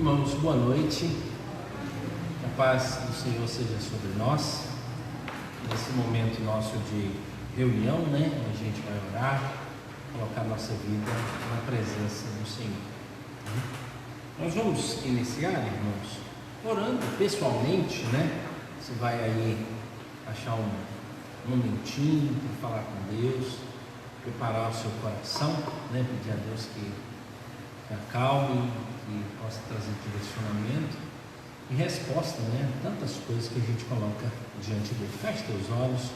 Irmãos, boa noite, a paz do Senhor seja sobre nós, nesse momento nosso de reunião, onde a gente vai orar, colocar nossa vida na presença do Senhor. Nós vamos iniciar, irmãos, orando pessoalmente, Você vai aí achar um momentinho para falar com Deus, preparar o seu coração, pedir a Deus que acalme, que possa trazer direcionamento e resposta, tantas coisas que a gente coloca diante dele. Feche teus olhos,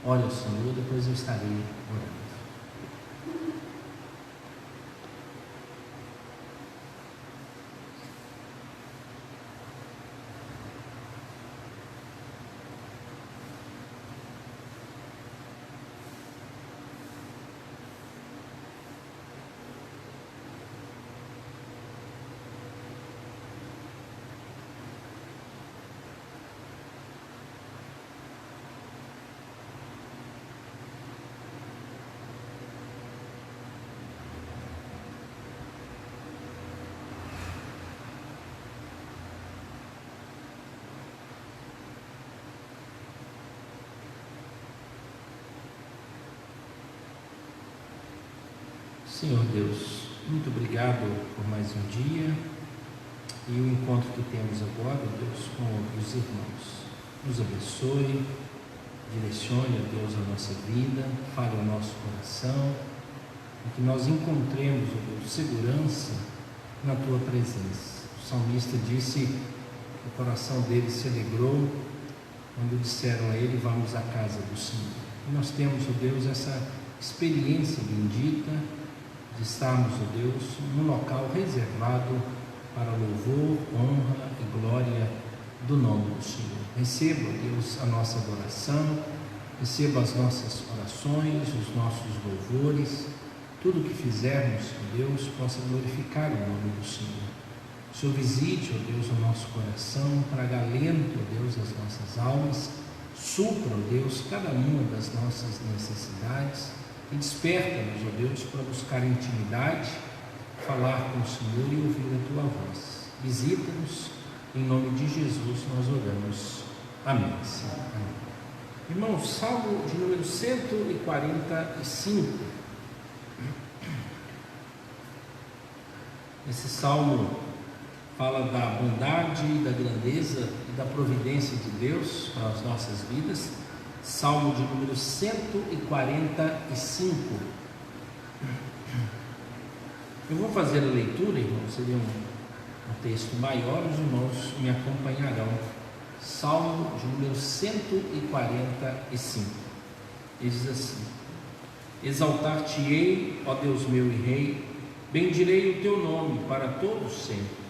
olha ao Senhor, depois eu estarei orando. Senhor Deus, muito obrigado por mais um dia e o encontro que temos agora, Deus, com outros irmãos. Nos abençoe, direcione, Deus, a nossa vida, fale ao nosso coração, e que nós encontremos, Deus, segurança na Tua presença. O salmista disse que o coração dele se alegrou quando disseram a ele: vamos à casa do Senhor. E nós temos, Deus, essa experiência bendita de estarmos, Deus, num local reservado para louvor, honra e glória do nome do Senhor. Receba, Deus, a nossa adoração, receba as nossas orações, os nossos louvores, tudo que fizermos, Deus, possa glorificar o nome do Senhor. O Senhor visite, Deus, o nosso coração, traga alento, Deus, às nossas almas, supra, Deus, cada uma das nossas necessidades, e desperta-nos, Deus, para buscar intimidade, falar com o Senhor e ouvir a Tua voz. Visita-nos, em nome de Jesus nós oramos. Amém. Amém. Irmãos, Salmo de número 145. Esse salmo fala da bondade, da grandeza e da providência de Deus para as nossas vidas. Salmo de número 145. Eu vou fazer a leitura, irmãos, seria um texto maior, os irmãos me acompanharão. Salmo de número 145. Ele diz assim: Exaltar-te-ei, ó Deus meu e Rei, bendirei o teu nome para todos sempre.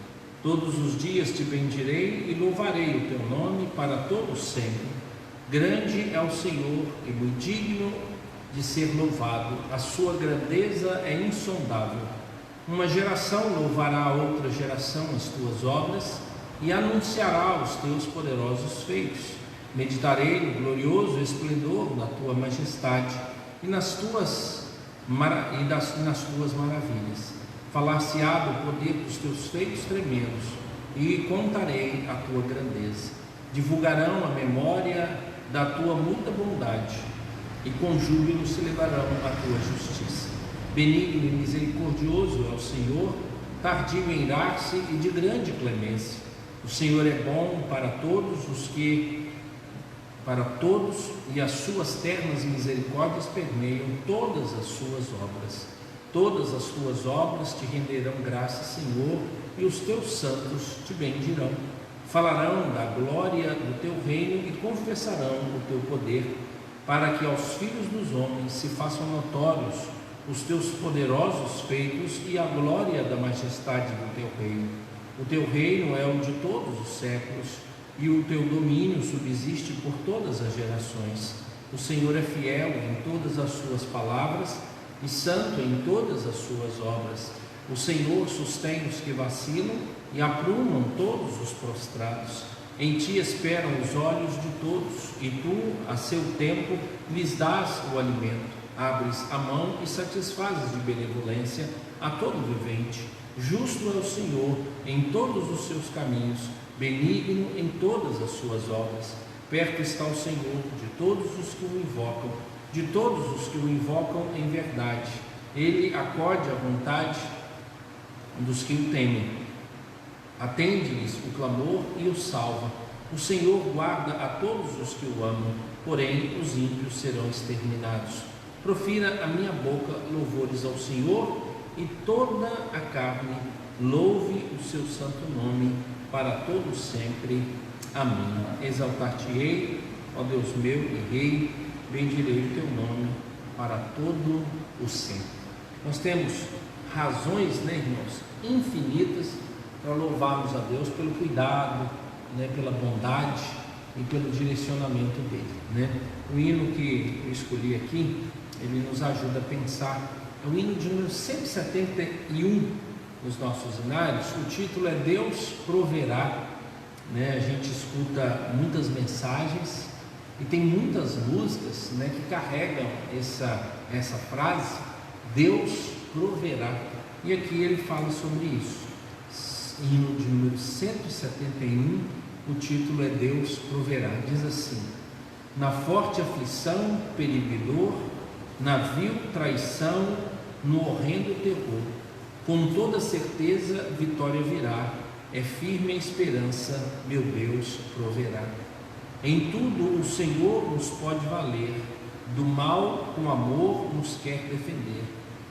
Todos os dias te bendirei e louvarei o teu nome para todos sempre. Grande é o Senhor e muito digno de ser louvado, a sua grandeza é insondável. Uma geração louvará a outra geração as tuas obras e anunciará os teus poderosos feitos. Meditarei no glorioso esplendor da tua majestade e nas tuas maravilhas. Falar-se-á do poder dos teus feitos tremendos e contarei a tua grandeza. Divulgarão a memória da tua muita bondade, e com júbilo celebrarão a tua justiça. Benigno e misericordioso é o Senhor, tardio em irar-se e de grande clemência. O Senhor é bom para todos, e as suas ternas misericórdias permeiam todas as suas obras. Todas as tuas obras te renderão graças, Senhor, e os teus santos te bendirão. Falarão da glória do teu reino e confessarão o teu poder, para que aos filhos dos homens se façam notórios os teus poderosos feitos e a glória da majestade do teu reino. O teu reino é o de todos os séculos, e o teu domínio subsiste por todas as gerações. O Senhor é fiel em todas as suas palavras e santo em todas as suas obras. O Senhor sustém os que vacilam e aprumam todos os prostrados. Em ti esperam os olhos de todos, e tu, a seu tempo, lhes dás o alimento. Abres a mão e satisfazes de benevolência a todo vivente. Justo é o Senhor em todos os seus caminhos, benigno em todas as suas obras. Perto está o Senhor de todos os que o invocam, de todos os que o invocam em verdade. Ele acode à vontade dos que o temem. Atende-lhes o clamor e o salva. O Senhor guarda a todos os que o amam, porém os ímpios serão exterminados. Profira a minha boca louvores ao Senhor, e toda a carne louve o seu santo nome para todo sempre. Amém. Exaltar-te-ei, ó Deus meu e Rei, bendirei o teu nome para todo o sempre. Nós temos razões, irmãos, infinitas para louvarmos a Deus pelo cuidado, pela bondade e pelo direcionamento dele, O hino que eu escolhi aqui, ele nos ajuda a pensar. É o hino de número 171 nos nossos hinários. O título é Deus Proverá. A gente escuta muitas mensagens e tem muitas músicas que carregam essa frase, Deus proverá. E aqui ele fala sobre isso. Hino de número 171, o título é Deus proverá. Diz assim: na forte aflição, perigo e dor, na vil traição, no horrendo terror, com toda certeza vitória virá, é firme a esperança, meu Deus proverá. Em tudo o Senhor nos pode valer, do mal com amor nos quer defender.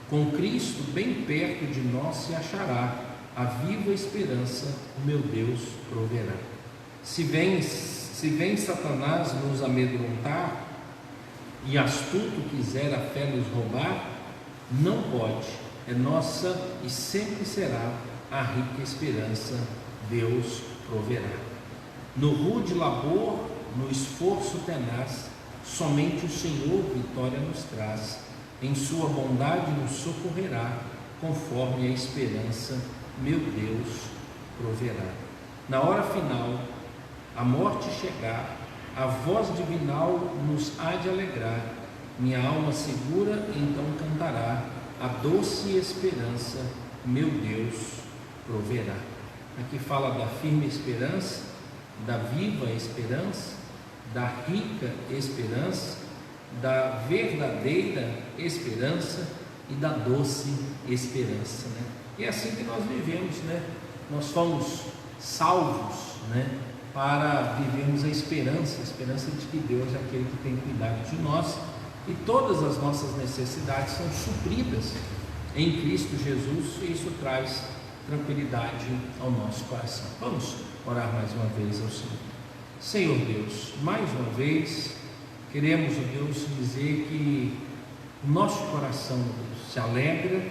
Com Cristo bem perto de nós se achará a viva esperança, o meu Deus proverá. Se vem Satanás nos amedrontar e astuto quiser a fé nos roubar, não pode, é nossa e sempre será a rica esperança, Deus proverá. No rude labor, no esforço tenaz, somente o Senhor vitória nos traz, em sua bondade nos socorrerá, conforme a esperança, meu Deus proverá. Na hora final, a morte chegar, a voz divinal nos há de alegrar, minha alma segura então cantará, a doce esperança, meu Deus proverá. Aqui fala da firme esperança, da viva esperança, da rica esperança, da verdadeira esperança e da doce esperança, E é assim que nós vivemos, Nós fomos salvos, para vivermos a esperança de que Deus é aquele que tem cuidado de nós e todas as nossas necessidades são supridas em Cristo Jesus, e isso traz tranquilidade ao nosso coração. Vamos orar mais uma vez ao Senhor. Senhor Deus, mais uma vez queremos, Deus, dizer que o nosso coração, Deus, se alegra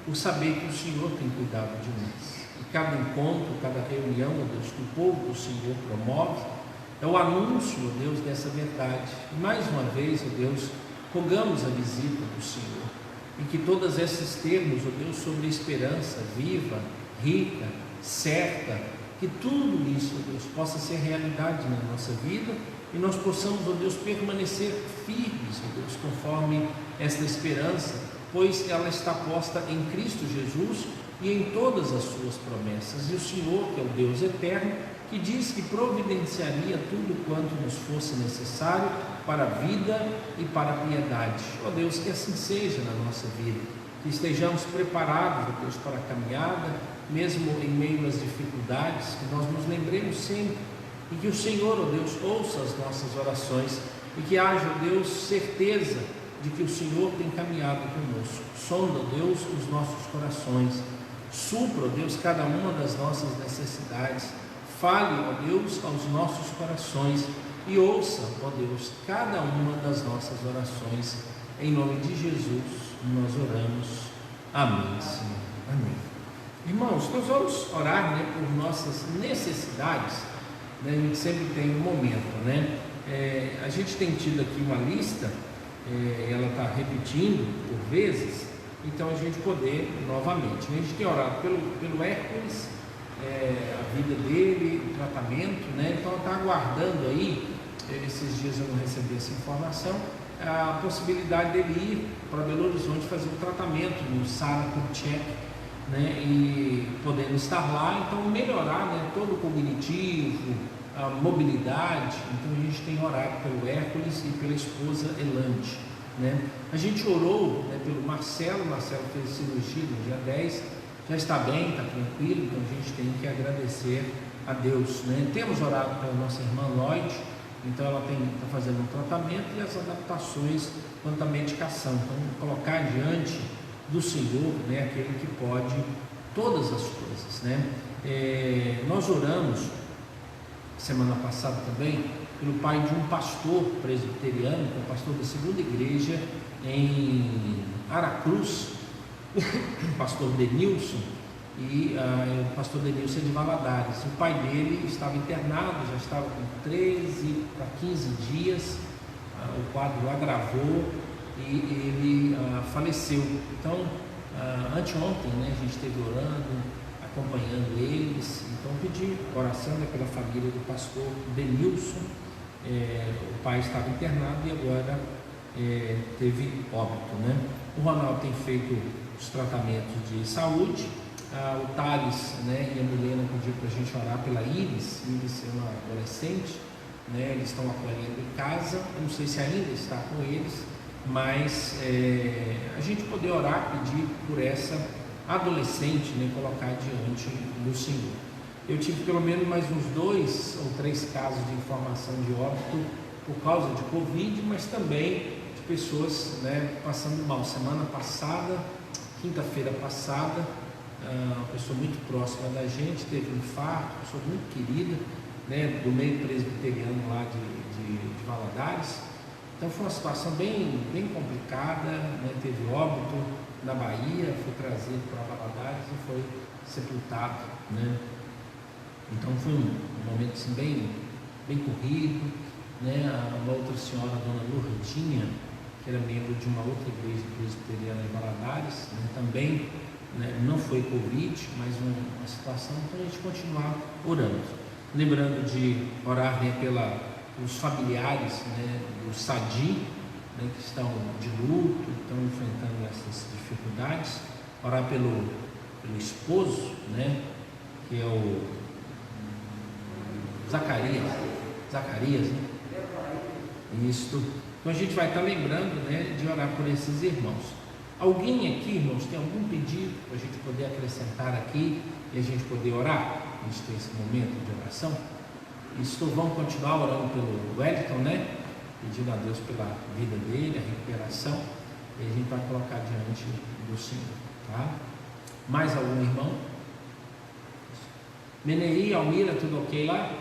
por saber que o Senhor tem cuidado de nós. E cada encontro, cada reunião, Deus, que o povo do Senhor promove, é o anúncio, Deus, dessa verdade. E mais uma vez, Deus, rogamos a visita do Senhor, e que todos esses termos, Deus, sobre esperança viva, rica, certa, que tudo isso, Deus, possa ser realidade na nossa vida, e nós possamos, Deus, permanecer firmes, Deus, conforme esta esperança, pois ela está posta em Cristo Jesus e em todas as suas promessas. E o Senhor, que é o Deus eterno, que diz que providenciaria tudo quanto nos fosse necessário para a vida e para a piedade. Ó Deus, que assim seja na nossa vida, que estejamos preparados, Deus, para a caminhada, mesmo em meio às dificuldades, que nós nos lembremos sempre, e que o Senhor, ó Deus, ouça as nossas orações, e que haja, ó Deus, certeza de que o Senhor tem caminhado conosco. Sonda, ó Deus, os nossos corações, supra, ó Deus, cada uma das nossas necessidades, fale, ó Deus, aos nossos corações e ouça, ó Deus, cada uma das nossas orações. Em nome de Jesus nós oramos. Amém, Senhor. Amém. Irmãos, nós vamos orar, por nossas necessidades, A gente sempre tem um momento, A gente tem tido aqui uma lista, ela está repetindo por vezes, então a gente poder novamente. A gente tem orado pelo Hércules, a vida dele, o tratamento, Então está aguardando aí, esses dias eu não recebi essa informação, a possibilidade dele ir para Belo Horizonte fazer um tratamento no Sara Kubitschek, né, e podendo estar lá, então melhorar, né, todo o cognitivo, a mobilidade. Então a gente tem orado pelo Hércules e pela esposa Elante, né. A gente orou, né, pelo Marcelo fez cirurgia no dia 10, já está bem, está tranquilo, então a gente tem que agradecer a Deus, né. Temos orado pela nossa irmã Lloyd, então ela está fazendo um tratamento e as adaptações quanto à medicação. Então colocar diante do Senhor, né, aquele que pode todas as coisas, né. Nós oramos semana passada também pelo pai de um pastor presbiteriano, que é o pastor da segunda igreja em Aracruz, o pastor Denilson, e o pastor Denilson é de Valadares. O pai dele estava internado, já estava com 13 para 15 dias, o quadro agravou e ele faleceu. Então, anteontem, né, a gente esteve orando, acompanhando eles. Então pedi oração, né, pela família do pastor Denilson. O pai estava internado e agora teve óbito, né? O Ronaldo tem feito os tratamentos de saúde. O Thales, né, e a Milena pediu para a gente orar pela Iris. Iris é uma adolescente, né, eles estão acolhendo em casa. Eu não sei se ainda está com eles, mas a gente poder orar, pedir por essa adolescente, né, colocar diante do Senhor. Eu tive pelo menos mais uns 2 ou 3 casos de informação de óbito por causa de Covid, mas também de pessoas, né, passando mal. Semana passada, quinta-feira passada, uma pessoa muito próxima da gente teve um infarto, pessoa muito querida, né, do meio presbiteriano lá de Valadares. Então foi uma situação bem complicada, né, teve óbito na Bahia, foi trazido para Valadares e foi sepultado, né. Então foi um momento assim, bem corrido, né. Uma outra senhora, a dona Lourdinha, que era membro de uma outra igreja presbiteriana em Valadares, né, também, né, não foi Covid, mas uma situação para a gente continuar orando. Lembrando de orar, né, pelos familiares, né, do Sadi, né, que estão de luto, estão enfrentando essas dificuldades. Orar pelo esposo, né, que é o Zacarias, né? Isto. Então a gente vai estar lembrando, né, de orar por esses irmãos. Alguém aqui, irmãos, tem algum pedido para a gente poder acrescentar aqui e a gente poder orar? A gente tem esse momento de oração. Isto, vamos continuar orando pelo Wellington, né? Pedindo a Deus pela vida dele, a recuperação, e a gente vai colocar diante do Senhor, tá? Mais algum irmão? Meneí, Almira, tudo ok lá?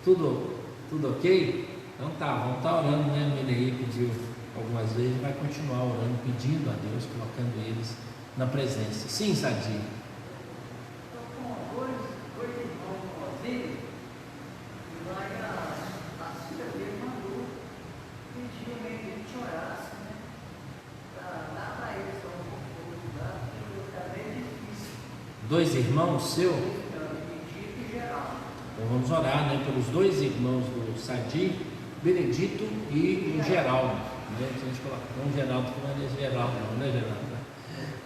Tudo ok? Então tá, vamos estar orando, né? Meneí pediu algumas vezes, vai continuar orando, pedindo a Deus, colocando eles na presença. Sim, Sadi. Dois irmãos seu? Então vamos orar, né, pelos 2 irmãos do Sadi, Benedito e o Geraldo, né? Se a gente colocar um Geraldo, que não é Geraldo não, né, Geraldo?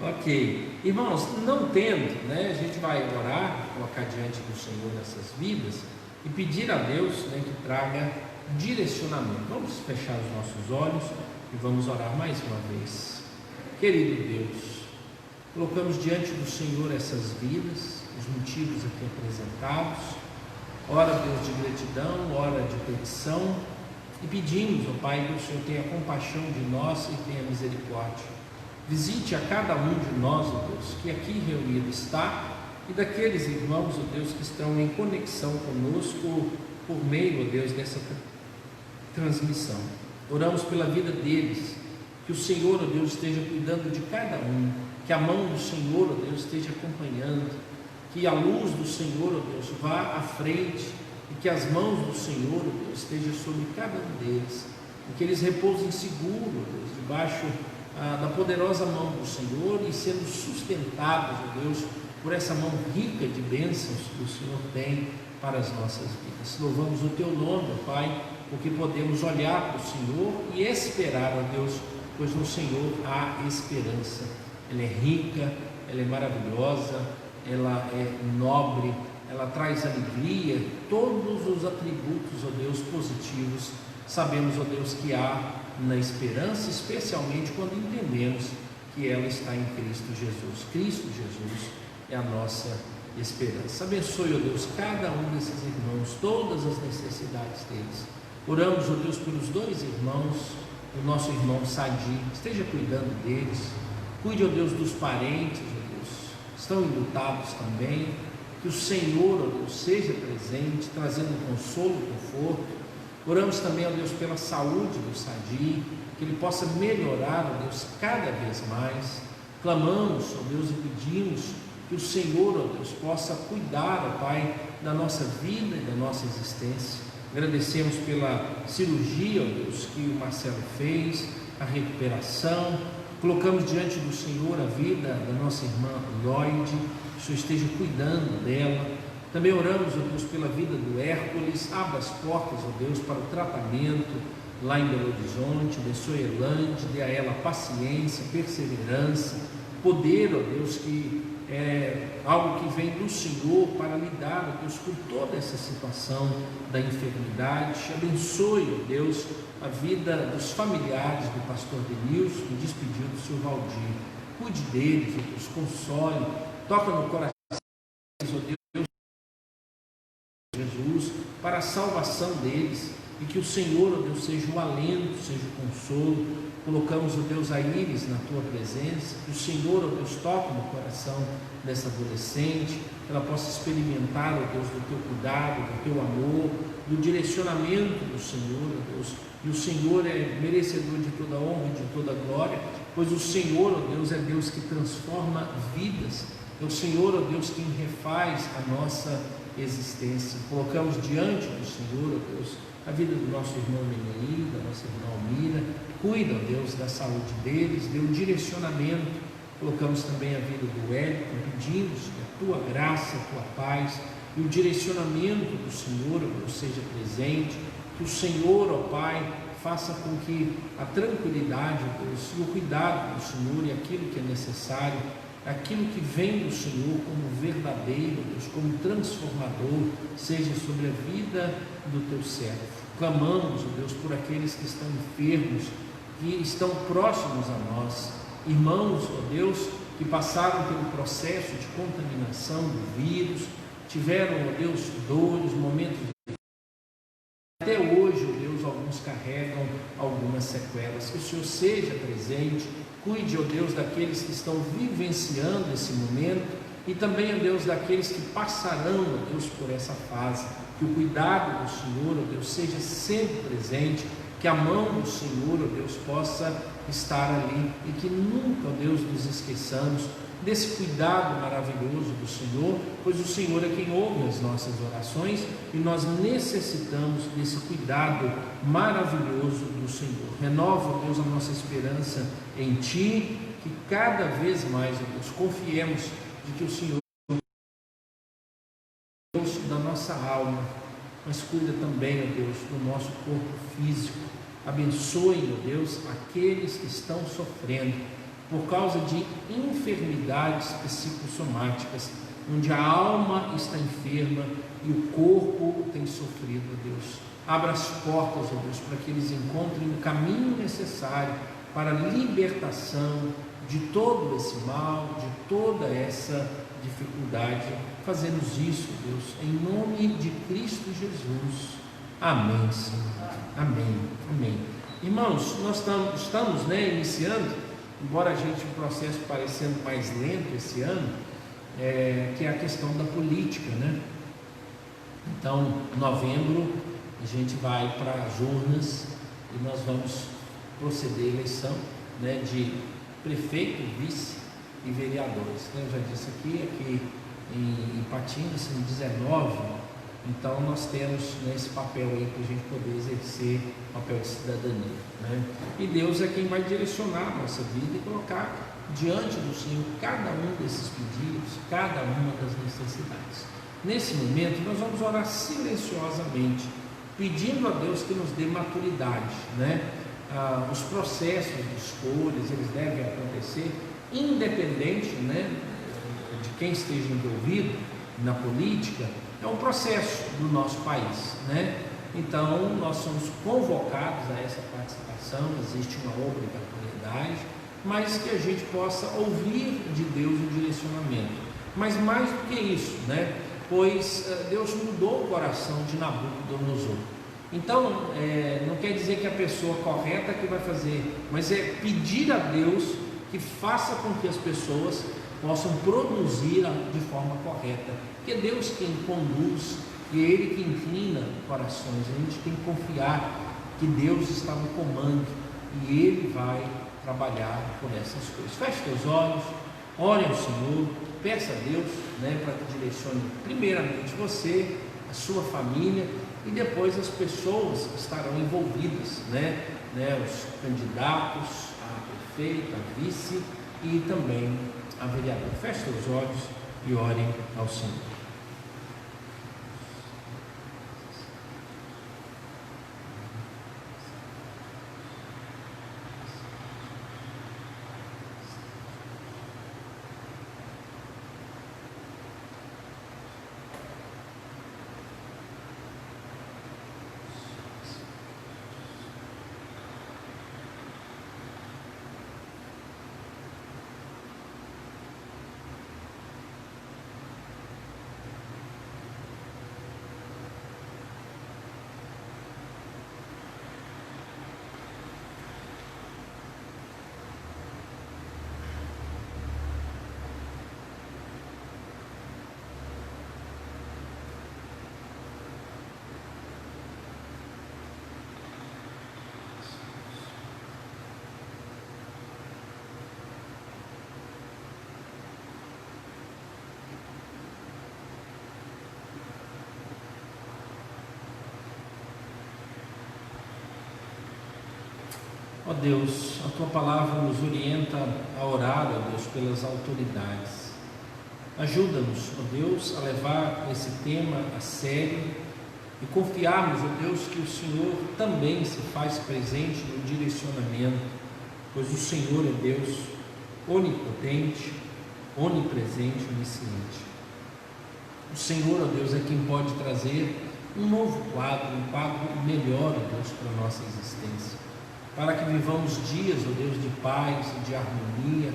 Ok, irmãos, não tendo, né, a gente vai orar, colocar diante do Senhor nessas vidas e pedir a Deus, né, que traga direcionamento. Vamos fechar os nossos olhos e vamos orar mais uma vez. Querido Deus, colocamos diante do Senhor essas vidas, os motivos aqui apresentados. Ora, Deus, de gratidão, ora de petição, e pedimos, ó Pai, que o Senhor tenha compaixão de nós e tenha misericórdia. Visite a cada um de nós, ó Deus, que aqui reunido está, e daqueles irmãos, ó Deus, que estão em conexão conosco por meio, ó Deus, dessa transmissão. Oramos pela vida deles, que o Senhor, ó Deus, esteja cuidando de cada um, que a mão do Senhor, ó Deus, esteja acompanhando, que a luz do Senhor, ó Deus, vá à frente, e que as mãos do Senhor, ó Deus, estejam sobre cada um deles, e que eles repousem seguro, ó Deus, debaixo da poderosa mão do Senhor, e sendo sustentados, ó Deus, por essa mão rica de bênçãos que o Senhor tem para as nossas vidas. Louvamos o Teu nome, ó Pai, porque podemos olhar para o Senhor e esperar, ó Deus, pois no Senhor há esperança. Ela é rica, ela é maravilhosa, ela é nobre, ela traz alegria, todos os atributos, ó Deus, positivos. Sabemos, ó Deus, que há na esperança, especialmente quando entendemos que ela está em Cristo Jesus. Cristo Jesus é a nossa esperança. Abençoe, ó Deus, cada um desses irmãos, todas as necessidades deles. Oramos, ó Deus, pelos dois irmãos, o nosso irmão Sadi, esteja cuidando deles. Cuide, ó Deus, dos parentes, ó Deus, estão enlutados também. Que o Senhor, ó Deus, seja presente, trazendo consolo, conforto. Oramos também, ó Deus, pela saúde do Sadi, que ele possa melhorar, ó Deus, cada vez mais. Clamamos, ó Deus, e pedimos que o Senhor, ó Deus, possa cuidar, ó Pai, da nossa vida e da nossa existência. Agradecemos pela cirurgia, ó Deus, que o Marcelo fez, a recuperação. Colocamos diante do Senhor a vida da nossa irmã Lloyd, que o Senhor esteja cuidando dela. Também oramos, ó Deus, pela vida do Hércules. Abra as portas, ó Deus, para o tratamento lá em Belo Horizonte. Abençoe Elande, dê a ela paciência, perseverança, poder, ó Deus, que é algo que vem do Senhor para lidar, ó Deus, com toda essa situação da enfermidade. Abençoe, ó Deus, a vida dos familiares do pastor Denilson, que despediu do seu Valdir. Cuide deles, ó Deus, console, toca no coração, ó Deus, Jesus, para a salvação deles, e que o Senhor, ó Deus, seja o alento, seja o consolo. Colocamos, ó Deus, a Iris na tua presença, que o Senhor, ó Deus, toque no coração dessa adolescente, que ela possa experimentar, ó Deus, do teu cuidado, do teu amor, do direcionamento do Senhor, ó Deus. E o Senhor é merecedor de toda honra e de toda glória, pois o Senhor, ó Deus, é Deus que transforma vidas, é o Senhor, ó Deus, quem refaz a nossa existência. Colocamos diante do Senhor, ó Deus, a vida do nosso irmão Menei, da nossa irmã Almira. Cuida, ó Deus, da saúde deles, dê um direcionamento. Colocamos também a vida do Wellington, pedimos que a tua graça, a tua paz e o direcionamento do Senhor, ó Deus, seja presente. Que o Senhor, ó Pai, faça com que a tranquilidade, ó Deus, e o cuidado do Senhor e aquilo que é necessário, aquilo que vem do Senhor como verdadeiro, Deus, como transformador, seja sobre a vida do teu servo. Clamamos, ó Deus, por aqueles que estão enfermos, que estão próximos a nós, irmãos, ó Deus, que passaram pelo processo de contaminação do vírus, tiveram, ó Deus, dores, momentos de... Até hoje, ó Deus, alguns carregam algumas sequelas. Que o Senhor seja presente. Cuide, ó Deus, daqueles que estão vivenciando esse momento e também, ó Deus, daqueles que passarão, ó Deus, por essa fase. Que o cuidado do Senhor, ó Deus, seja sempre presente, que a mão do Senhor, ó Deus, possa estar ali e que nunca, ó Deus, nos esqueçamos desse cuidado maravilhoso do Senhor, pois o Senhor é quem ouve as nossas orações e nós necessitamos desse cuidado maravilhoso do Senhor. Renova, ó Deus, a nossa esperança em Ti, que cada vez mais, ó Deus, confiemos de que o Senhor é Deus da nossa alma, mas cuida também, ó Deus, do nosso corpo físico. Abençoe, ó Deus, aqueles que estão sofrendo por causa de enfermidades psicossomáticas, onde a alma está enferma e o corpo tem sofrido, ó Deus. Abra as portas, ó Deus, para que eles encontrem o caminho necessário para a libertação de todo esse mal, de toda essa dificuldade. Fazemos isso, Deus, em nome de Cristo Jesus. Amém, Senhor. Amém. Amém. Irmãos, nós estamos iniciando, embora a gente o processo parecendo mais lento esse ano, que é a questão da política, né? Então, em novembro, a gente vai para as urnas e nós vamos proceder à eleição, né, de prefeito, vice e vereadores. Eu já disse aqui em Patinga, são 19, então nós temos, né, esse papel aí para a gente poder exercer o papel de cidadania, né? E Deus é quem vai direcionar a nossa vida e colocar diante do Senhor cada um desses pedidos, cada uma das necessidades. Nesse momento nós vamos orar silenciosamente, pedindo a Deus que nos dê maturidade, né? Os processos de escolhas, eles devem acontecer independente, né, de quem esteja envolvido na política, é um processo do nosso país, né? Então, nós somos convocados a essa participação, existe uma obrigatoriedade, mas que a gente possa ouvir de Deus o direcionamento. Mas mais do que isso, né? Pois Deus mudou o coração de Nabucodonosor. Então, não quer dizer que a pessoa correta que vai fazer, mas é pedir a Deus que faça com que as pessoas possam produzir de forma correta, porque é Deus quem conduz e é Ele que inclina corações. A gente tem que confiar que Deus está no comando e Ele vai trabalhar por essas coisas. Feche teus olhos, ore ao Senhor, peça a Deus, né, para que direcione primeiramente você, a sua família, e depois as pessoas que estarão envolvidas, né, os candidatos a prefeito, a vice e também a vereador. Feche seus olhos e ore ao Senhor. Ó Deus, a Tua palavra nos orienta a orar, ó Deus, pelas autoridades. Ajuda-nos, ó Deus, a levar esse tema a sério e confiarmos, ó Deus, que o Senhor também se faz presente no direcionamento, pois o Senhor é Deus onipotente, onipresente, onisciente. O Senhor, ó Deus, é quem pode trazer um novo quadro, um quadro melhor, ó Deus, para a nossa existência, para que vivamos dias, ó Deus, de paz, de harmonia,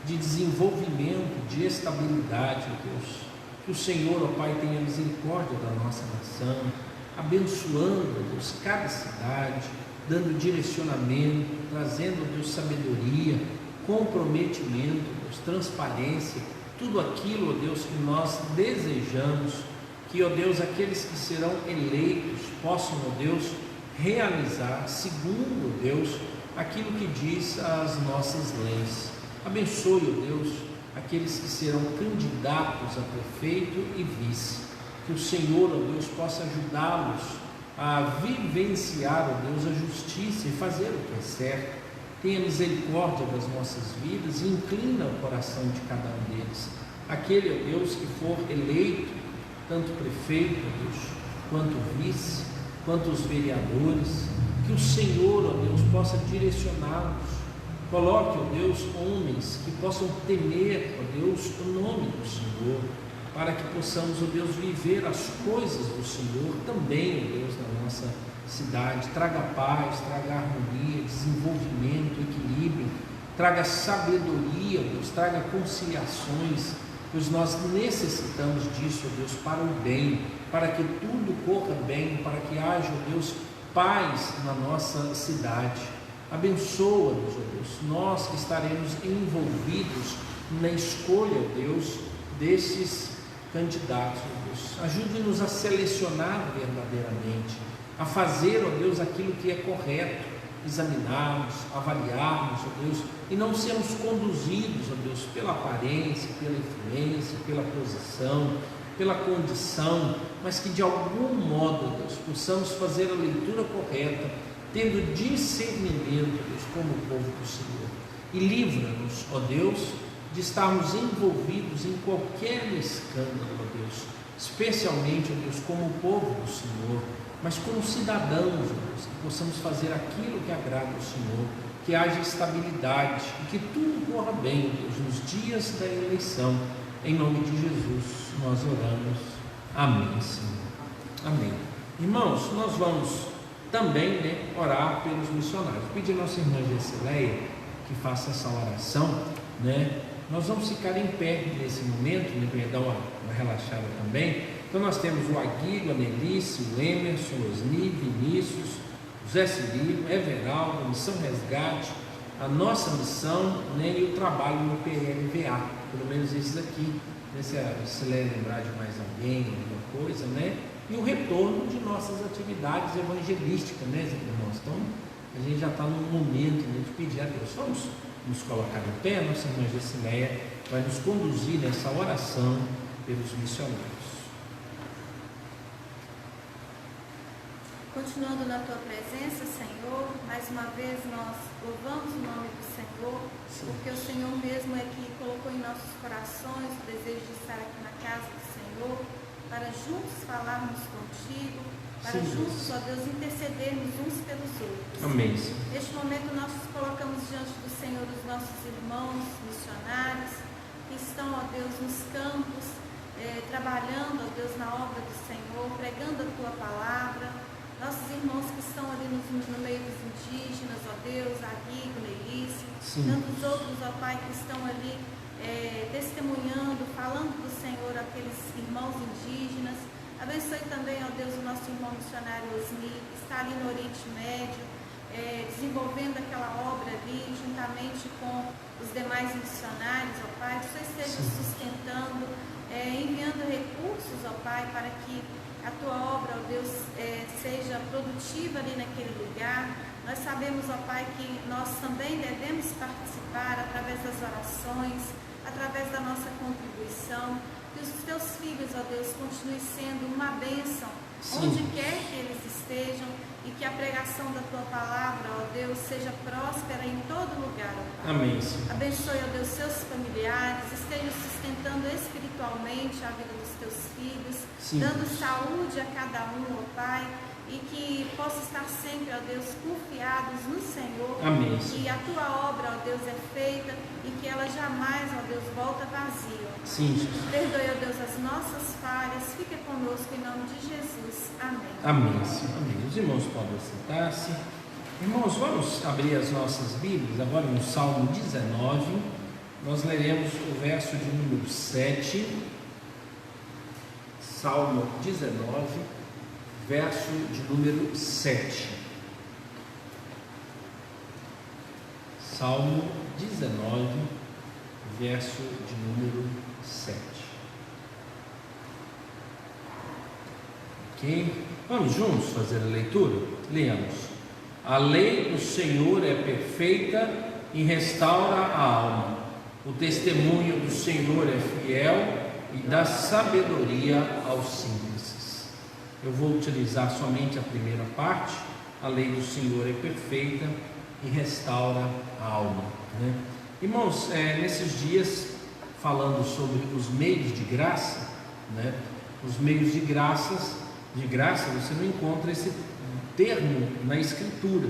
de desenvolvimento, de estabilidade, ó Deus. Que o Senhor, ó Pai, tenha misericórdia da nossa nação, abençoando, ó Deus, cada cidade, dando direcionamento, trazendo, ó Deus, sabedoria, comprometimento, ó Deus, transparência, tudo aquilo, ó Deus, que nós desejamos, que, ó Deus, aqueles que serão eleitos possam, ó Deus, realizar, segundo, ó Deus, aquilo que diz as nossas leis. Abençoe, ó Deus, aqueles que serão candidatos a prefeito e vice, que o Senhor, ó Deus, possa ajudá-los a vivenciar, ó Deus, a justiça e fazer o que é certo. Tenha misericórdia das nossas vidas e inclina o coração de cada um deles. Aquele, ó Deus, que for eleito, tanto prefeito, ó Deus, quanto vice, quanto os vereadores, que o Senhor, ó Deus, possa direcioná-los. Coloque, ó Deus, homens que possam temer, ó Deus, o nome do Senhor, para que possamos, ó Deus, viver as coisas do Senhor também, ó Deus, na nossa cidade. Traga paz, traga harmonia, desenvolvimento, equilíbrio, traga sabedoria, ó Deus, traga conciliações, pois nós necessitamos disso, ó Deus, para o bem, para que tudo corra bem, para que haja, ó Deus, paz na nossa cidade. Abençoa-nos, ó Deus, nós que estaremos envolvidos na escolha, ó Deus, desses candidatos, ó Deus. Ajude-nos a selecionar verdadeiramente, a fazer, ó Deus, aquilo que é correto, examinarmos, avaliarmos, ó Deus, e não sermos conduzidos, ó Deus, pela aparência, pela influência, pela posição, pela condição, mas que de algum modo, ó Deus, possamos fazer a leitura correta, tendo discernimento, ó Deus, como o povo do Senhor. E livra-nos, ó Deus, de estarmos envolvidos em qualquer escândalo, ó Deus, especialmente, ó Deus, como o povo do Senhor, mas como cidadãos, ó Deus, que possamos fazer aquilo que agrada ao Senhor, que haja estabilidade e que tudo corra bem, ó Deus, nos dias da eleição, Em nome de Jesus nós oramos. Amém, Senhor. Amém. Irmãos, nós vamos também, orar pelos missionários. Pedir a nossa irmã Gessileia que faça essa oração, Nós vamos ficar em pé nesse momento, para dar uma relaxada também. Então nós temos o Aguido, a Nelice, o Emerson, o Osni, Vinícius, o Zé Cirilo, Everaldo, a Missão Resgate, a nossa missão, e o trabalho no PLVA, pelo menos esses aqui, se lembrar de mais alguém, alguma coisa, e o retorno de nossas atividades evangelísticas, irmãos. Então a gente já está no momento de pedir a Deus. Vamos nos colocar em pé. A nossa irmã Gessileia vai nos conduzir nessa oração pelos missionários. Continuando na tua presença, Senhor, mais uma vez nós louvamos o nome do Senhor, porque o Senhor mesmo é que colocou em nossos corações o desejo de estar aqui na casa do Senhor, para juntos falarmos contigo, para juntos, ó Deus, intercedermos uns pelos outros. Amém. Neste momento nós nos colocamos diante do Senhor os nossos irmãos missionários que estão, ó Deus, nos campos, trabalhando, ó Deus, na obra do Senhor, pregando a tua palavra. Nossos irmãos que estão ali no meio dos indígenas, ó Deus, Aguigo, Nelice, tantos outros, ó Pai, que estão ali testemunhando, falando do Senhor àqueles irmãos indígenas. Abençoe também, ó Deus, o nosso irmão missionário Osni, que está ali no Oriente Médio, desenvolvendo aquela obra ali, juntamente com os demais missionários, ó Pai, que o Senhor esteja sustentando, enviando recursos, ó Pai, para que a tua obra, ó Deus, seja produtiva ali naquele lugar. Nós sabemos, ó Pai, que nós também devemos participar através das orações, através da nossa contribuição, que os teus filhos, ó Deus, continuem sendo uma bênção, onde quer que eles estejam, e que a pregação da tua palavra, ó Deus, seja próspera em todo lugar, ó Pai. Amém. Abençoe, ó Deus, seus familiares, esteja sustentando espiritualmente a vida dos teus filhos, dando saúde a cada um, ó Pai, e que possa estar sempre, ó Deus, confiados no Senhor. Amém. Que a tua obra, ó Deus, é feita e que ela jamais, ó Deus, volta vazia. Perdoe, ó Deus, as nossas falhas. Fique conosco em nome de Jesus. Amém. Amém. Amém. Os irmãos podem sentar-se. Irmãos, vamos abrir as nossas Bíblias agora no Salmo 19. Nós leremos o verso de número 7. Salmo 19, verso de número 7. Salmo 19, verso de número 7. Ok? Vamos juntos fazer a leitura? Leamos. A lei do Senhor é perfeita e restaura a alma. O testemunho do Senhor é fiel e dá sabedoria aos simples. Eu vou utilizar somente a primeira parte. A lei do Senhor é perfeita e restaura a alma. Irmãos, nesses dias, falando sobre os meios de graça, os meios de graça, você não encontra esse termo na Escritura.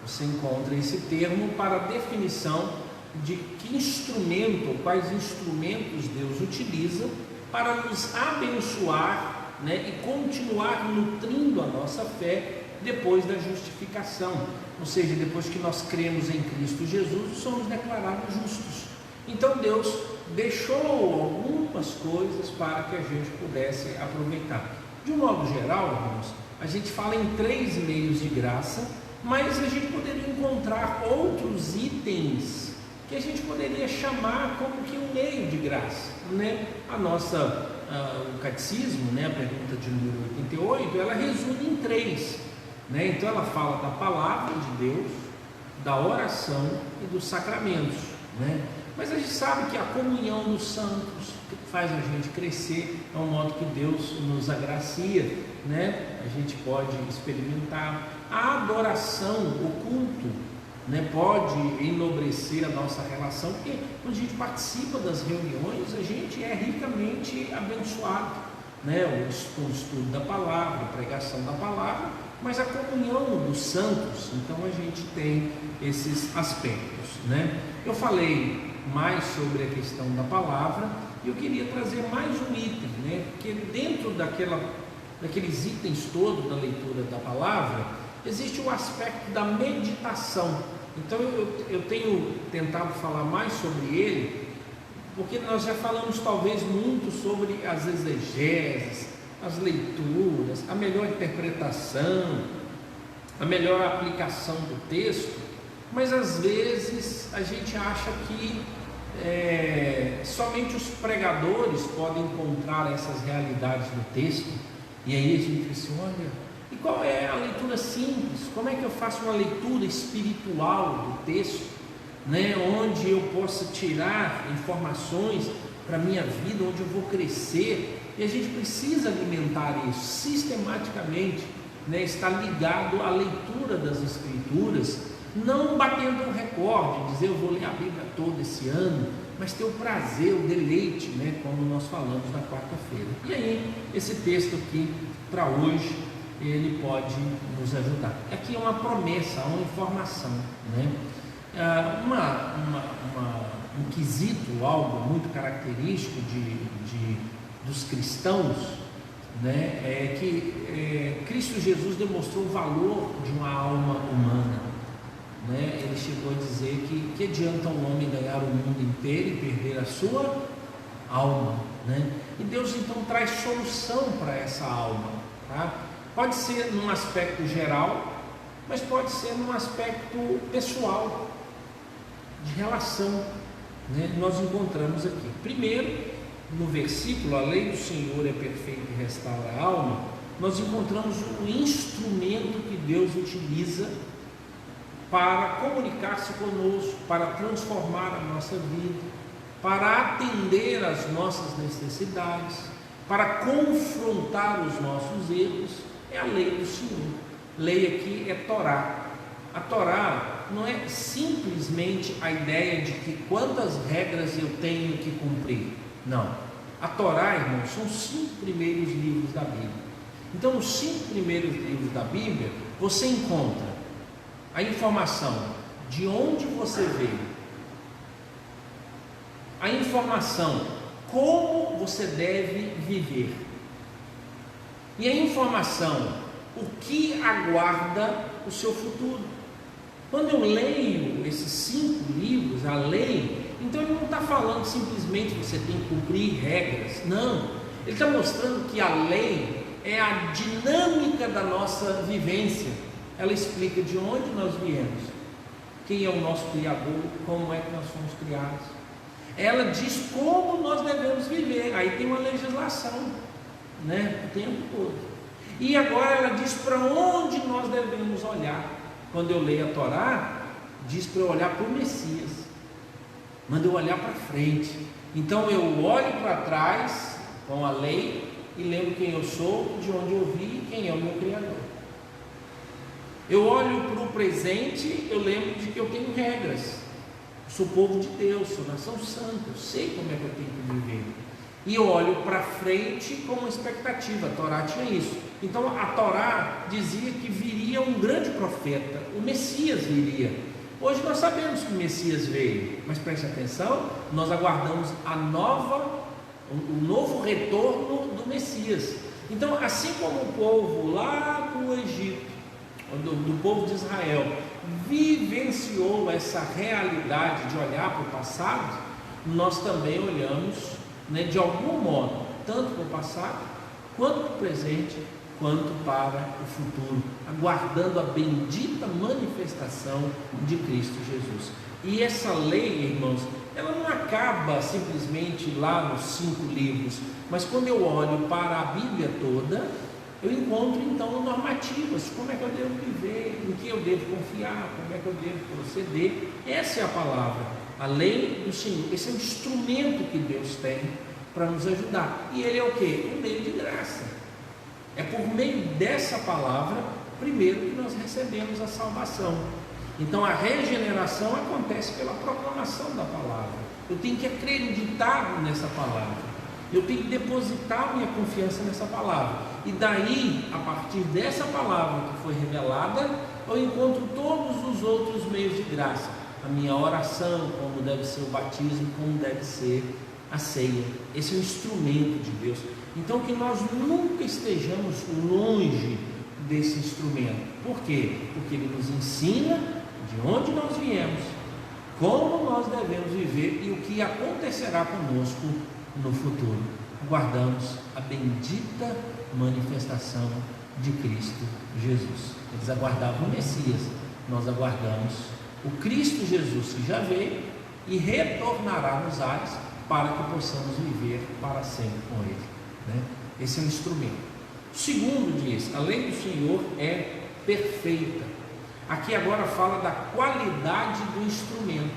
Você encontra esse termo para a definição de que instrumento, ou quais instrumentos Deus utiliza para nos abençoar, e continuar nutrindo a nossa fé depois da justificação, ou seja, depois que nós cremos em Cristo Jesus, somos declarados justos. Então Deus deixou algumas coisas para que a gente pudesse aproveitar. De um modo geral, irmãos, a gente fala em 3 meios de graça, mas a gente poderia encontrar outros itens que a gente poderia chamar como que um meio de graça, o catecismo, a pergunta de número 88, ela resume em 3, então ela fala da palavra de Deus, da oração e dos sacramentos, mas a gente sabe que a comunhão dos santos faz a gente crescer, é um modo que Deus nos agracia, a gente pode experimentar a adoração, o culto, pode enobrecer a nossa relação, porque quando a gente participa das reuniões, a gente é ricamente abençoado, com o estudo da palavra, a pregação da palavra, mas a comunhão dos santos, então a gente tem esses aspectos. Eu falei mais sobre a questão da palavra, E eu queria trazer mais um item, né? Porque dentro daqueles itens todos da leitura da palavra, existe o aspecto da meditação. Então eu tenho tentado falar mais sobre ele, porque nós já falamos talvez muito sobre as exegeses, as leituras, a melhor interpretação, a melhor aplicação do texto, mas às vezes a gente acha que somente os pregadores podem encontrar essas realidades no texto, e aí a gente diz assim, olha, e qual é a leitura simples? Como é que eu faço uma leitura espiritual do texto, né? Onde eu possa tirar informações para a minha vida, onde eu vou crescer? E a gente precisa alimentar isso sistematicamente, né? Estar ligado à leitura das Escrituras, não batendo um recorde, dizer eu vou ler a Bíblia toda esse ano, mas ter o prazer, o deleite, né? Como nós falamos na quarta-feira. E aí, esse texto aqui, para hoje, ele pode nos ajudar. Aqui é uma promessa, uma informação, né? Um quesito, algo muito característico dos cristãos, né? É que Cristo Jesus demonstrou o valor de uma alma humana, né? Ele chegou a dizer que adianta um homem ganhar o mundo inteiro e perder a sua alma, né? E Deus então traz solução para essa alma, tá? Pode ser num aspecto geral, mas pode ser num aspecto pessoal, de relação, né? Nós encontramos aqui, primeiro, no versículo, a lei do Senhor é perfeita e restaura a alma, nós encontramos o instrumento que Deus utiliza para comunicar-se conosco, para transformar a nossa vida, para atender às nossas necessidades, para confrontar os nossos erros. É a lei do Senhor. Lei aqui é Torá. A Torá não é simplesmente a ideia de que quantas regras eu tenho que cumprir. Não. A Torá, irmãos, são os 5 primeiros livros da Bíblia. Então, nos 5 primeiros livros da Bíblia, você encontra a informação de onde você veio, a informação como você deve viver, e a informação o que aguarda o seu futuro. Quando eu leio esses 5 livros, a lei, então ele não está falando simplesmente que você tem que cumprir regras, não, ele está mostrando que a lei é a dinâmica da nossa vivência. Ela explica de onde nós viemos, quem é o nosso Criador, como é que nós fomos criados. Ela diz como nós devemos viver, aí tem uma legislação, né, o tempo todo. E agora ela diz para onde nós devemos olhar. Quando eu leio a Torá, diz para eu olhar para o Messias, manda eu olhar para frente. Então eu olho para trás com a lei e lembro quem eu sou, de onde eu vim e quem é o meu Criador. Eu olho para o presente, eu lembro de que eu tenho regras, sou povo de Deus, sou nação santa, eu sei como é que eu tenho que viver. E eu olho para frente com uma expectativa. A Torá tinha isso. Então a Torá dizia que viria um grande profeta, o Messias viria. Hoje nós sabemos que o Messias veio, mas preste atenção, nós aguardamos o novo retorno do Messias. Então, assim como o povo lá do Egito, do povo de Israel, vivenciou essa realidade de olhar para o passado, nós também olhamos, né, de algum modo, tanto para o passado, quanto para o presente, quanto para o futuro, aguardando a bendita manifestação de Cristo Jesus. E essa lei, irmãos, ela não acaba simplesmente lá nos 5 livros, mas quando eu olho para a Bíblia toda, eu encontro então normativas, como é que eu devo viver, em que eu devo confiar, como é que eu devo proceder. Essa é a palavra, a lei do Senhor. Esse é o instrumento que Deus tem para nos ajudar. E ele é o quê? Um meio de graça. É por meio dessa palavra, primeiro, que nós recebemos a salvação. Então a regeneração acontece pela proclamação da palavra. Eu tenho que acreditar nessa palavra, eu tenho que depositar minha confiança nessa palavra, e daí, a partir dessa palavra que foi revelada, eu encontro todos os outros meios de graça, a minha oração, como deve ser o batismo, como deve ser a ceia. Esse é um instrumento de Deus. Então que nós nunca estejamos longe desse instrumento. Por quê? Porque ele nos ensina de onde nós viemos, como nós devemos viver e o que acontecerá conosco no futuro. Aguardamos a bendita manifestação de Cristo Jesus. Eles aguardavam o Messias, nós aguardamos o Cristo Jesus que já veio e retornará nos ares para que possamos viver para sempre com Ele, né? Esse é um instrumento. O segundo diz: a lei do Senhor é perfeita. Aqui agora fala da qualidade do instrumento.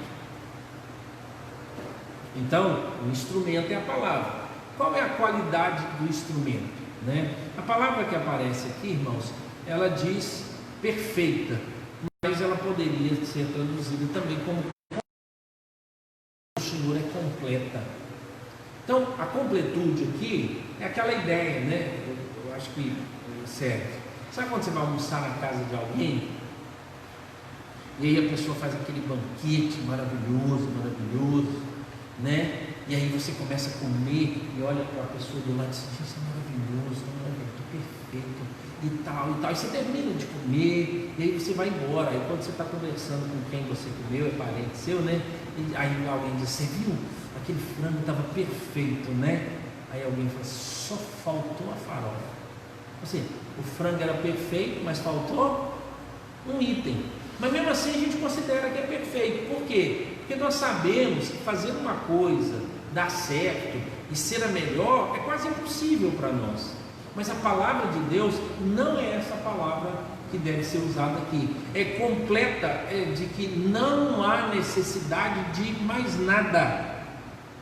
Então, o instrumento é a palavra. Qual é a qualidade do instrumento, né? A palavra que aparece aqui, irmãos, ela diz perfeita, mas ela poderia ser traduzida também como o Senhor é completa. Então, a completude aqui é aquela ideia, né? Eu acho que serve. Sabe quando você vai almoçar na casa de alguém? E aí a pessoa faz aquele banquete maravilhoso, né? E aí você começa a comer e olha para a pessoa do lado e diz: isso é maravilhoso, perfeito, e tal. E você termina de comer, e aí você vai embora. Aí quando você está conversando com quem você comeu, é parente seu, né? E aí alguém diz: você viu? Aquele frango estava perfeito, né? Aí alguém fala: só faltou a farofa. Assim, o frango era perfeito, mas faltou um item. Mas mesmo assim a gente considera que é perfeito. Por quê? Porque nós sabemos que fazer uma coisa dar certo e ser a melhor é quase impossível para nós. Mas a palavra de Deus não é essa palavra que deve ser usada aqui. É completa, de que não há necessidade de mais nada.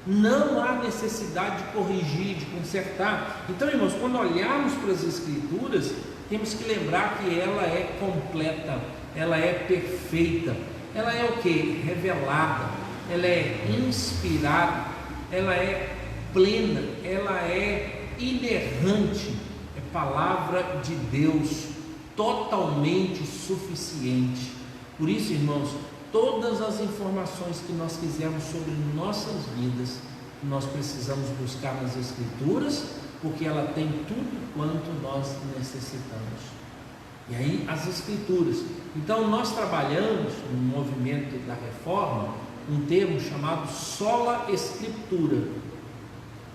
Não há necessidade de corrigir, de consertar. Então, irmãos, quando olharmos para as Escrituras, temos que lembrar que ela é completa, ela é perfeita. Ela é o que? Revelada, ela é inspirada, ela é plena, ela é inerrante, é palavra de Deus, totalmente suficiente. Por isso, irmãos, todas as informações que nós quisermos sobre nossas vidas, nós precisamos buscar nas Escrituras, porque ela tem tudo quanto nós necessitamos. E aí as Escrituras. Então nós trabalhamos no movimento da reforma um termo chamado sola Escritura.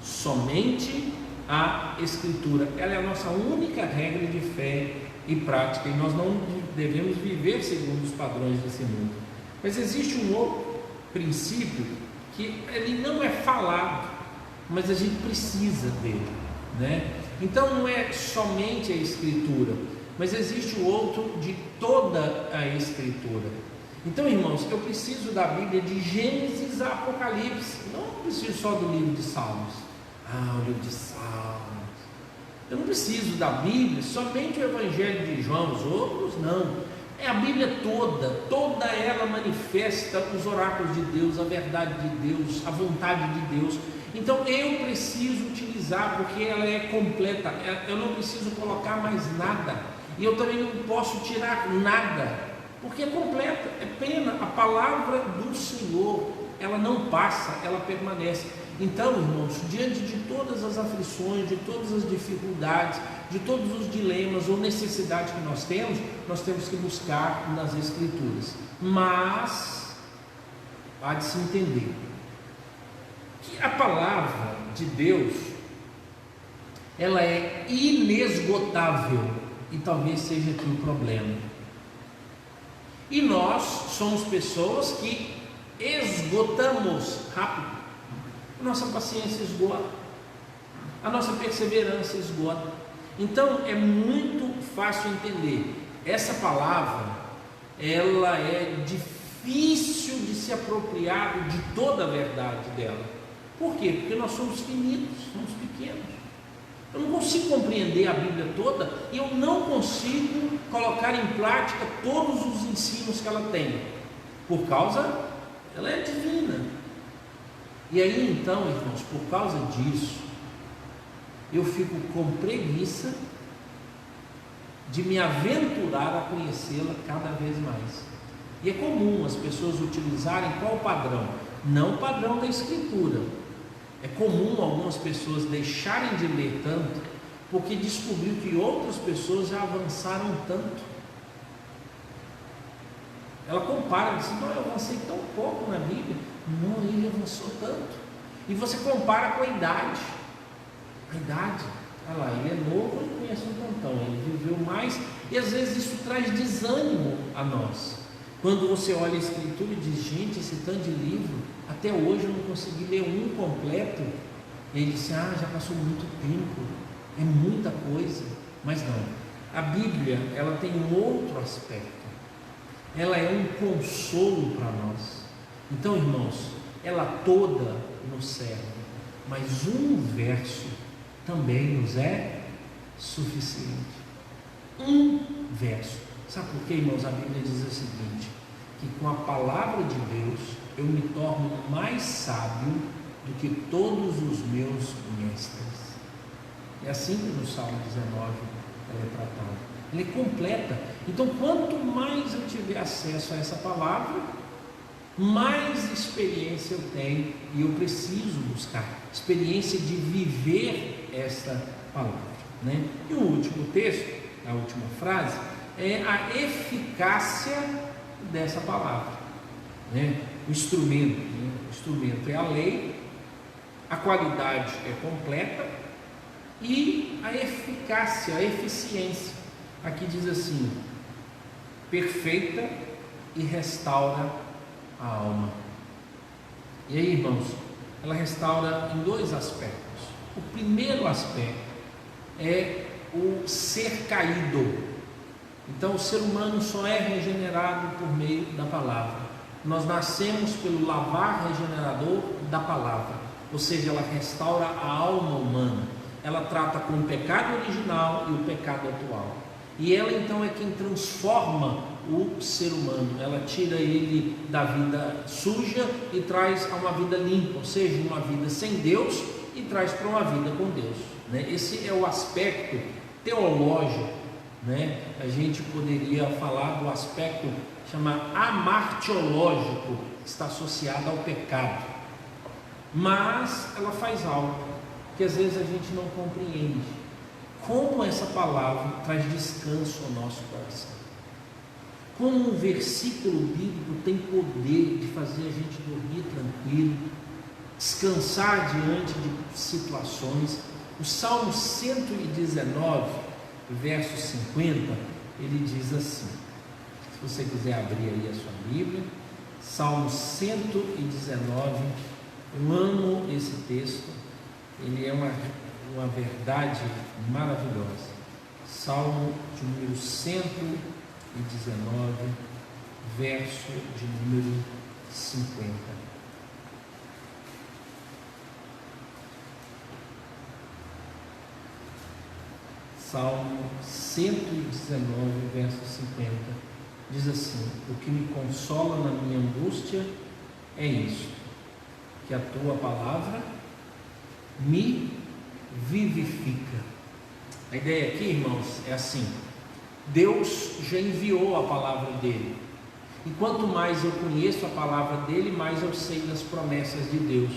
Somente a Escritura. Ela é a nossa única regra de fé e prática, e nós não devemos viver segundo os padrões desse mundo. Mas existe um outro princípio que ele não é falado, mas a gente precisa dele, né? Então não é somente a Escritura, mas existe o outro de toda a Escritura. Então, irmãos, eu preciso da Bíblia de Gênesis a Apocalipse, não preciso só do livro de Salmos. O livro de Salmos. Eu não preciso da Bíblia, somente o Evangelho de João, os outros não. É a Bíblia toda ela manifesta os oráculos de Deus, a verdade de Deus, a vontade de Deus. Então eu preciso utilizar, porque ela é completa, eu não preciso colocar mais nada, e eu também não posso tirar nada, porque é completa, é plena. A palavra do Senhor, ela não passa, ela permanece. Então, irmãos, diante de todas as aflições, de todas as dificuldades, de todos os dilemas ou necessidades que nós temos que buscar nas Escrituras. Mas há de se entender que a palavra de Deus, ela é inesgotável, e talvez seja aqui o problema. E nós somos pessoas que esgotamos rápido. A nossa paciência esgota, a nossa perseverança esgota. Então é muito fácil entender. Essa palavra, ela é difícil de se apropriar de toda a verdade dela. Por quê? Porque nós somos finitos, somos pequenos. Eu não consigo compreender a Bíblia toda, e eu não consigo colocar em prática todos os ensinos que ela tem, por causa, ela é divina. E aí então, irmãos, por causa disso, eu fico com preguiça de me aventurar a conhecê-la cada vez mais. E é comum as pessoas utilizarem qual padrão? Não o padrão da Escritura, É comum algumas pessoas deixarem de ler tanto porque descobriu que outras pessoas já avançaram tanto. Ela compara, diz: não, eu avancei tão pouco na Bíblia. Não, ele avançou tanto. E você compara com a idade. A idade, olha lá, ele é novo, ele conhece um tantão, ele viveu mais, e às vezes isso traz desânimo a nós. Quando você olha a Escritura e diz: gente, esse tanto de livro, até hoje eu não consegui ler um completo. E ele diz: já passou muito tempo, é muita coisa. Mas não, a Bíblia, ela tem um outro aspecto. Ela é um consolo para nós. Então, irmãos, ela toda nos serve, mas um verso também nos é suficiente. Um verso. Sabe por quê, irmãos? A Bíblia diz o seguinte: que com a palavra de Deus eu me torno mais sábio do que todos os meus mestres. É assim que no Salmo 19 ela é tratada. Ela é completa. Então, quanto mais eu tiver acesso a essa palavra, mais experiência eu tenho, e eu preciso buscar experiência de viver essa palavra, né? E o último texto, a última frase, é a eficácia dessa palavra, né? O instrumento, né? O instrumento é a lei, a qualidade é completa e a eficácia, a eficiência. Aqui diz assim: perfeita e restaura a alma. E aí, irmãos, ela restaura em dois aspectos. O primeiro aspecto é o ser caído. Então, o ser humano só é regenerado por meio da palavra. Nós nascemos pelo lavar regenerador da palavra, ou seja, ela restaura a alma humana. Ela trata com o pecado original e o pecado atual. E ela então é quem transforma o ser humano. Ela tira ele da vida suja e traz a uma vida limpa, ou seja, uma vida sem Deus, e traz para uma vida com Deus, né? Esse é o aspecto teológico, né? A gente poderia falar do aspecto chamado amartiológico, que está associado ao pecado. Mas ela faz algo que às vezes a gente não compreende: como essa palavra traz descanso ao nosso coração. Como um versículo bíblico tem poder de fazer a gente dormir tranquilo, descansar diante de situações. O Salmo 119, verso 50, ele diz assim, se você quiser abrir aí a sua Bíblia, Salmo 119, eu amo esse texto, ele é uma verdade maravilhosa. Salmo de número 119, verso de número 50. Salmo 119, verso 50, diz assim: o que me consola na minha angústia é isso, que a tua palavra me vivifica. A ideia aqui, irmãos, é assim: Deus já enviou a palavra dele, e quanto mais eu conheço a palavra dele, mais eu sei das promessas de Deus.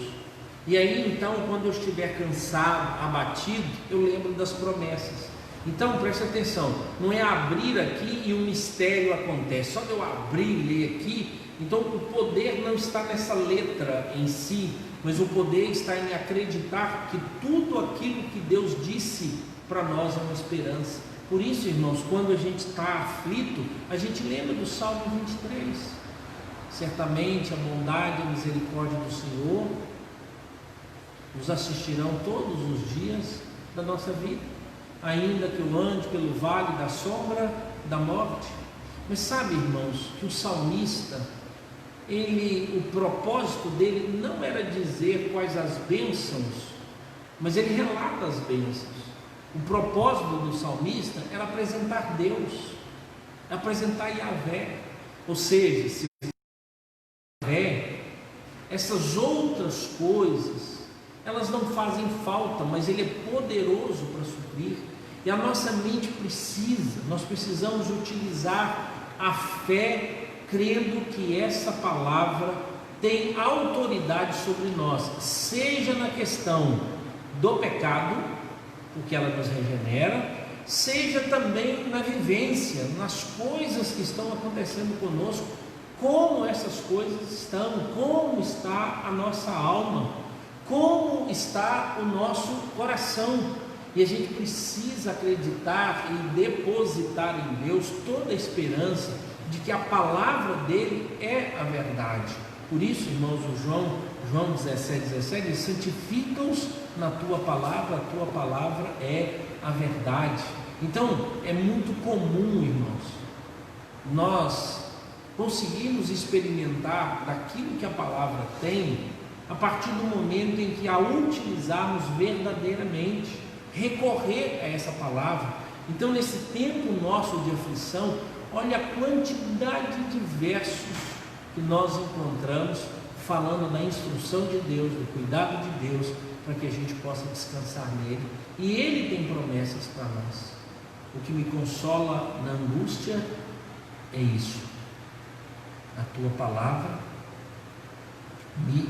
E aí então, quando eu estiver cansado, abatido, eu lembro das promessas. Então preste atenção, não é abrir aqui e um mistério acontece, só de eu abrir e ler aqui. Então o poder não está nessa letra em si, mas o poder está em acreditar que tudo aquilo que Deus disse para nós é uma esperança. Por isso, irmãos, quando a gente está aflito, a gente lembra do Salmo 23. Certamente a bondade e a misericórdia do Senhor nos assistirão todos os dias da nossa vida, ainda que eu ande pelo vale da sombra da morte. Mas sabe, irmãos, que o salmista, o propósito dele não era dizer quais as bênçãos, mas ele relata as bênçãos. O propósito do salmista era apresentar Deus, apresentar Yahvé. Ou seja, se Yahvé, essas outras coisas, elas não fazem falta, mas ele é poderoso para suprir. E a nossa mente nós precisamos utilizar a fé, crendo que essa palavra tem autoridade sobre nós, seja na questão do pecado, porque ela nos regenera, seja também na vivência, nas coisas que estão acontecendo conosco, como essas coisas estão, como está a nossa alma, como está o nosso coração. E a gente precisa acreditar e depositar em Deus toda a esperança de que a palavra dele é a verdade. Por isso, irmãos, o João 17,17 diz: santifica-os na tua palavra, a tua palavra é a verdade. Então, é muito comum, irmãos, nós conseguimos experimentar daquilo que a palavra tem a partir do momento em que a utilizarmos verdadeiramente, recorrer a essa palavra. Então, nesse tempo nosso de aflição, olha a quantidade de versos que nós encontramos falando da instrução de Deus, do cuidado de Deus, para que a gente possa descansar nele. E ele tem promessas para nós. O que me consola na angústia é isso: a tua palavra me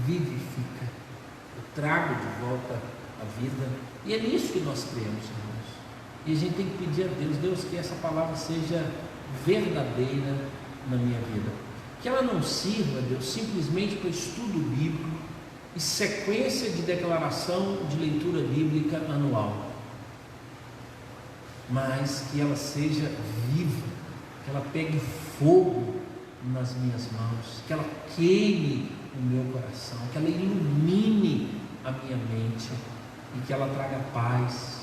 vivifica, eu trago de volta a vida. E é nisso que nós cremos, irmãos. E a gente tem que pedir a Deus: Deus, que essa palavra seja verdadeira na minha vida, que ela não sirva, Deus, simplesmente para estudo bíblico e sequência de declaração de leitura bíblica anual, mas que ela seja viva, que ela pegue fogo nas minhas mãos, que ela queime o meu coração, que ela ilumine a minha mente e que ela traga paz.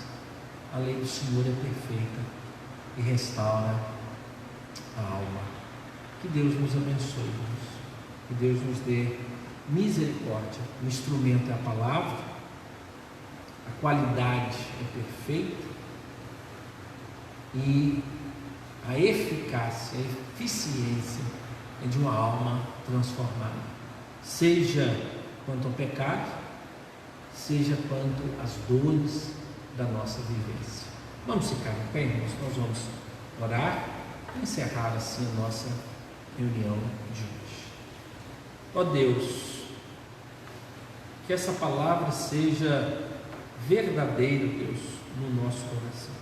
A lei do Senhor é perfeita e restaura a alma. Que Deus nos abençoe, irmãos. Que Deus nos dê misericórdia. O instrumento é a palavra, a qualidade é perfeita e a eficácia, a eficiência é de uma alma transformada, seja quanto ao pecado, seja quanto às dores da nossa vivência. Vamos ficar em pé, irmãos. Nós vamos orar e encerrar assim a nossa reunião de hoje. Ó Deus, que essa palavra seja verdadeira, Deus, no nosso coração.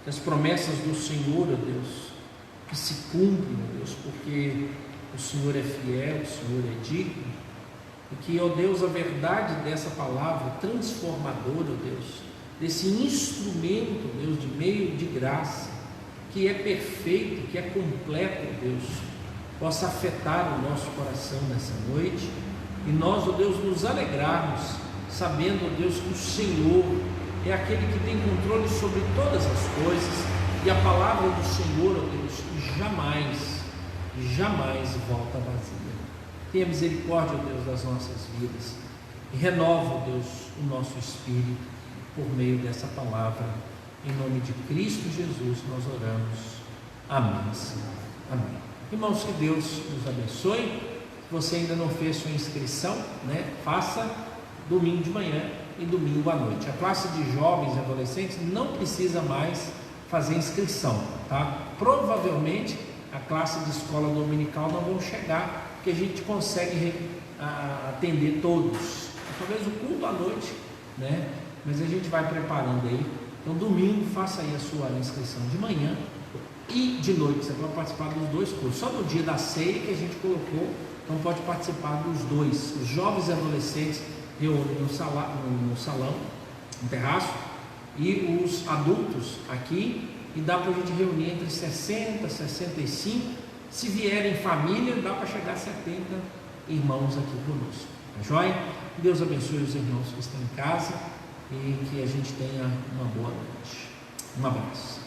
Que as promessas do Senhor, ó Deus, que se cumprem, ó Deus, porque o Senhor é fiel, o Senhor é digno, e que, ó Deus, a verdade dessa palavra transformadora, ó Deus, desse instrumento, ó Deus, de meio de graça, que é perfeito, que é completo, ó Deus, possa afetar o nosso coração nessa noite, e nós, ó Deus, nos alegrarmos, sabendo, ó Deus, que o Senhor é aquele que tem controle sobre todas as coisas, e a palavra do Senhor, ó Deus, jamais volta vazia. Tenha misericórdia, ó Deus, das nossas vidas, e renova, ó Deus, o nosso espírito, por meio dessa palavra. Em nome de Cristo Jesus nós oramos. Amém, Senhor. Amém. Irmãos, que Deus nos abençoe. Se você ainda não fez sua inscrição, faça domingo de manhã e domingo à noite. A classe de jovens e adolescentes não precisa mais fazer inscrição, tá? Provavelmente a classe de escola dominical não vão chegar, porque a gente consegue atender todos. Talvez o culto à noite, mas a gente vai preparando aí. Então domingo faça aí a sua inscrição de manhã e de noite. Você pode participar dos dois cursos. Só no dia da ceia que a gente colocou, então pode participar dos dois. Os jovens e adolescentes reúnem no salão, no terraço, e os adultos aqui, e dá para a gente reunir entre 60 e 65. Se vierem família, dá para chegar a 70 irmãos aqui conosco. Tá joia? Deus abençoe os irmãos que estão em casa e que a gente tenha uma boa noite. Um abraço.